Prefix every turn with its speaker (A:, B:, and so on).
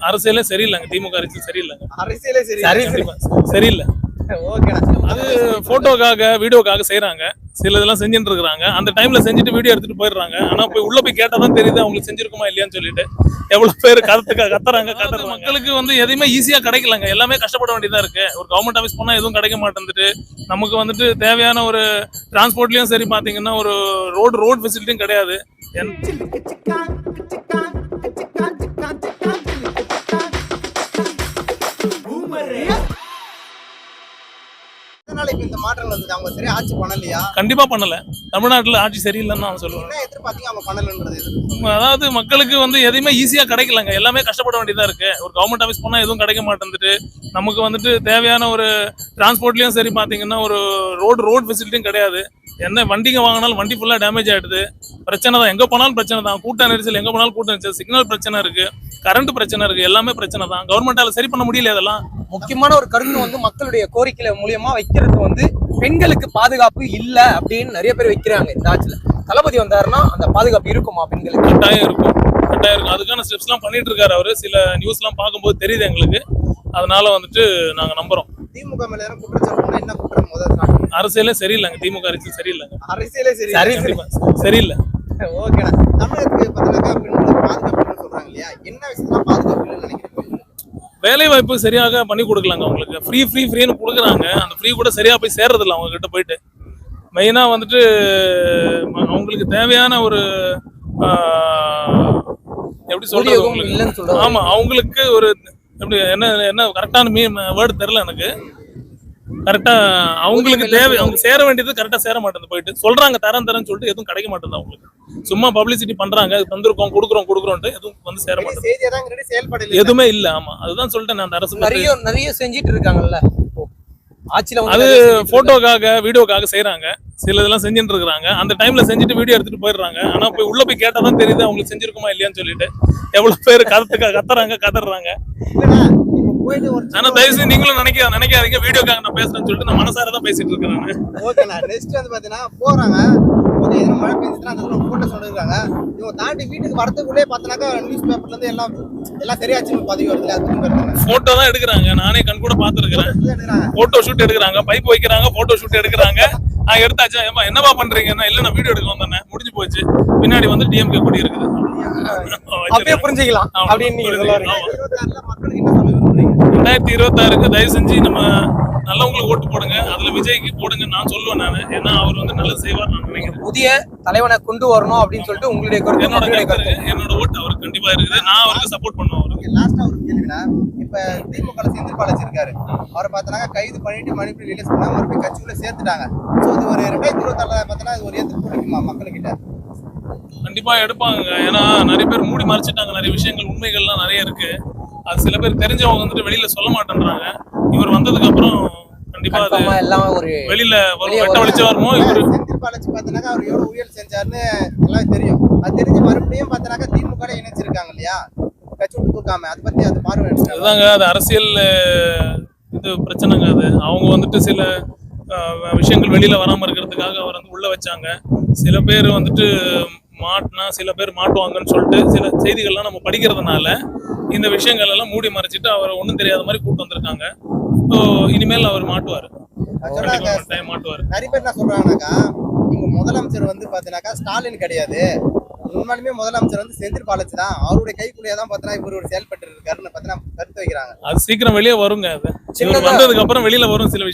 A: அரசியலே சரியில்லைங்க. திமுக அரசியல் சரியில்லைங்க.
B: அரசியலே
A: சரியில்லை.
B: ஓகேண்ணா.
A: அது போட்டோக்காக வீடியோக்காக செய்யறாங்க. சில இதெல்லாம் செஞ்சுட்டு இருக்காங்க. அந்த டைம்ல செஞ்சுட்டு வீடியோ எடுத்துட்டு போயிடுறாங்க. ஆனா போய் உள்ள போய் கேட்டா தான் தெரியுது அவங்களுக்கு செஞ்சிருக்குமா இல்லையான்னு சொல்லிட்டு எவ்வளவு பேர் கத்துறாங்க. மக்களுக்கு வந்து எதுவுமே ஈஸியா கிடைக்கலங்க. எல்லாமே கஷ்டப்பட வேண்டியதா இருக்கு. ஒரு கவர்மெண்ட் ஆஃபீஸ் போனா எதுவும் கிடைக்க மாட்டேங்குது. நமக்கு வந்துட்டு தேவையான ஒரு டிரான்ஸ்போர்ட்லயும் சரி பாத்தீங்கன்னா ஒரு ரோட் ஃபெசிலிட்டியும் கிடையாது.
B: அதனால இப்ப இந்த மாற்றங்கள் வந்து அவங்க சரியா ஆட்சி பண்ணலையா?
A: கண்டிப்பா பண்ணல. தமிழ்நாட்டுல ஆட்சி சரியில்லைன்னு நான் சொல்லுவேன்.
B: என்ன எதிர்பார்த்தீங்க அவங்க பண்ணலன்றது?
A: அதாவது மக்களுக்கு வந்து எதுவுமே ஈஸியா கிடைக்கலங்க. எல்லாமே கஷ்டப்பட வேண்டியதா இருக்கு. ஒரு கவர்மெண்ட் ஆஃபீஸ் போனா எதுவும் கிடைக்க மாட்டேங்குது. நமக்கு வந்துட்டு தேவையான ஒரு டிரான்ஸ்போர்ட்லயும் சரி பாத்தீங்கன்னா ஒரு ரோட் ஃபெசிலிட்டியும் கிடையாது. என்ன வண்டிங்க வாங்கினாலும் வண்டி ஃபுல்லா டேமேஜ் ஆயிடுது. பிரச்சனை தான். எங்க போனாலும் பிரச்சனை தான். கூட்ட நெரிசல் எங்க போனாலும் கூட்ட நெரிசல். சிக்னல் பிரச்சனை இருக்கு. கரண்ட் பிரச்சனை இருக்கு. எல்லாமே பிரச்சனை தான். கவர்மெண்டால சரி பண்ண முடியல. இதெல்லாம்
C: முக்கியமான ஒரு கருத்து வந்து மக்களுடைய கோரிக்கை மூலியமா வைக்கிறது வந்து பெண்களுக்கு பாதுகாப்பு இல்ல அப்படின்னு நிறைய பேர் வைக்கிறாங்க. இந்த ஆட்சியில தளபதி வந்தாருன்னா அந்த பாதுகாப்பு இருக்குமா பெண்களுக்கு?
A: கட்டாயம் இருக்கும். அதுக்கான ஸ்டெப்ஸ் எல்லாம் பண்ணிட்டு இருக்காரு அவரு. சில நியூஸ் எல்லாம் பார்க்கும்போது தெரியுது எங்களுக்கு. அதனால வந்துட்டு நாங்க நம்புறோம்.
B: திமுக மேல குற்றச்சாட்டு என்ன குற்றம்? முதல்
A: அரசியலே சரியில்லைங்க. திமுக அரசியல் சரியில்லைங்க.
B: அரசியலே
A: சரியில்லை.
B: ஓகேண்ணா. தமிழகத்துக்கு பார்த்தீங்கன்னா பெண்களுக்கு பாதுகாப்பு சொல்றாங்க இல்லையா? என்ன விஷயத்துல பாதுகாப்பு இல்லைன்னு நினைக்கிறீங்க?
A: வேலை வாய்ப்பு சரியாக பண்ணி கொடுக்கலாங்க. அவங்களுக்கு ஃப்ரீன்னு கொடுக்குறாங்க. அந்த ஃப்ரீ கூட சரியா போய் சேர்றது இல்லை அவங்க கிட்ட போயிட்டு. மெயினா வந்துட்டு அவங்களுக்கு தேவையான ஒரு எப்படி சொல்றது, ஆமா அவங்களுக்கு ஒரு எப்படி என்ன கரெக்டான வேர்டு தெரியல எனக்கு. கரெக்டா அவங்களுக்கு தேவை, அவங்க சேர வேண்டியது கரெக்டா சேர மாட்டேங்குது. போயிட்டு சொல்றாங்க தரேன்னு சொல்லிட்டு எதுவும் கிடைக்க மாட்டேங்குது அவங்களுக்கு. சும்மா பப்ளிசிட்டி பண்றாங்க, தந்திருக்கோம் கொடுக்குறோம் எதுவும் வந்து சேர மாட்டேங்குது. எதுவுமே இல்ல. ஆமா அதுதான் சொல்லிட்டேன். அந்த அரசு
C: நிறைய செஞ்சிட்டு இருக்காங்கல்ல ஆட்சியில.
A: அது போட்டோக்காக வீடியோக்காக செய்யறாங்க. சில இதெல்லாம் செஞ்சுட்டு இருக்காங்க. அந்த டைம்ல செஞ்சுட்டு வீடியோ எடுத்துட்டு போயிடுறாங்க. ஆனா போய் உள்ள போய் கேட்டா தான் தெரியுது அவங்களுக்கு செஞ்சிருக்குமா இல்லையான்னு சொல்லிட்டு எவ்வளவு பேர் கத்துறாங்க. ஆனா தயவுசெய்து நீங்களும் நினைக்காதீங்க வீடியோக்காக நான் பேசுறேன்னு சொல்லிட்டு நான் மனசார தான் பேசிட்டு இருக்கேன்.
B: ஓகேண்ணா. நெக்ஸ்ட் வந்து பாத்தீங்கன்னா போறாங்க. ஓகே, எதுவும் மழை பெஞ்சுச்சுன்னா அந்த போட்டோ சொல்லிருக்காங்க. இவங்க தாண்டி வீட்டுக்கு வரதுக்குள்ளே பார்த்தனாக்கா நியூஸ் பேப்பர்ல இருந்து எல்லாம் சரியாச்சுன்னு பதிவு வருது.
A: போட்டோ தான் எடுக்கிறாங்க. நானே கண் கூட பாத்துருக்கேன். போட்டோ ஷூட் எடுக்கிறாங்க, பைப் வைக்கிறாங்க, போட்டோ ஷூட் எடுக்கிறாங்க. எடுத்தாச்சா என்னவா பண்றீங்க? இல்ல நான் வீடியோ எடுக்க வந்தேன், முடிஞ்சு போச்சு. பின்னாடி வந்து டிஎம்கே கொடி இருக்குது.
C: அப்படியே புரிஞ்சுக்கலாம் அப்படின்னு
A: 2026க்கு தயவு செஞ்சு நம்ம நல்லவங்களுக்கு ஓட்டு போடுங்க. அதுல விஜய்க்கு போடுங்க நான் சொல்லுவேன் நானு. ஏன்னா அவர் வந்து நல்லது செய்வார் நான் நினைக்கிறேன்.
C: புதிய தலைவனை கொண்டு வரணும் அப்படின்னு சொல்லிட்டு உங்களுடைய
A: என்னோட ஓட்டு அவருக்கு கண்டிப்பா இருக்குது. நான் அவருக்கு சப்போர்ட் பண்ணுவேன்.
B: லாஸ்டா ஒரு கேள்வினா, இப்ப திமுக செந்தில் பாலாஜி இருக்காரு. அவரை பார்த்தனாக்கா கைது பண்ணிட்டு மணிப்பூர் ரிலீஸ் பண்ணா மறுபடியும் கட்சிக்குள்ள சேர்த்துட்டாங்க. சோ இது ஒரு 2026 பார்த்தனா இது ஒரு எதிர்ப்பு இருக்குமா மக்கள்கிட்ட?
A: கண்டிப்பா எடுப்பாங்க. ஏன்னா நிறைய பேர் மூடி மறைச்சிட்டாங்க. நிறைய விஷயங்கள் உண்மைகள்லாம் நிறைய இருக்கு. அது சில பேர் தெரிஞ்சவங்க வந்துட்டு வெளியில சொல்ல மாட்டேன்றாங்க. இவர் வந்ததுக்கு அப்புறம் கண்டிப்பா
C: எல்லாம் ஒரு
A: வெளியில வெட்ட வெளிச்சம் வருமோ. இவர்
B: செந்தில் பாலாஜி பார்த்தனாக்கா அவர் எவ்வளவு ஊழல் செஞ்சாருன்னு எல்லாம் தெரியும். அது தெரிஞ்சு மறுபடியும் பார்த்தனாக்கா திமுக இணைச்சிருக்காங்க இல்லையா? கட்சி விட்டு தூக்காம அதை பத்தி அது பார்வை
A: அதுதாங்க. அது அரசியல் இது பிரச்சனைங்க. அது அவங்க வந்துட்டு சில விஷயங்கள் வெளியில வராம இருக்கிறதுக்காக அவர் வந்து உள்ள வச்சாங்க. சில பேர் வந்துட்டு சில பேர் மாட்டுவாங்கன்னு சொல்லிட்டு சில செய்திகள்லாம் நம்ம படிக்கிறதுனால இந்த விஷயங்கள் எல்லாம் மூடி மறைச்சிட்டு அவர் ஒன்றும் தெரியாத மாதிரி கூட்டு வந்திருக்காங்க. ஸோ இனிமேல் அவர் மாட்டுவார்.
B: நிறைய பேர் என்ன சொல்றாங்கன்னாக்கா, இங்க முதலமைச்சர் வந்து பாத்தீங்கன்னாக்கா ஸ்டாலின் கிடையாது, உண்மையுமே முதலமைச்சர் வந்து செந்தில் பாலாஜி தான். அவருடைய கைக்குள்ளேயே தான் பார்த்தா இவர் ஒரு செயல்பட்டு இருக்காருன்னு பார்த்தீங்கன்னா கருத்து வைக்கிறாங்க.
A: அது சீக்கிரம் வெளியே வருங்க. அது வந்ததுக்கு அப்புறம் வெளியில வரும் சில விஷயம்.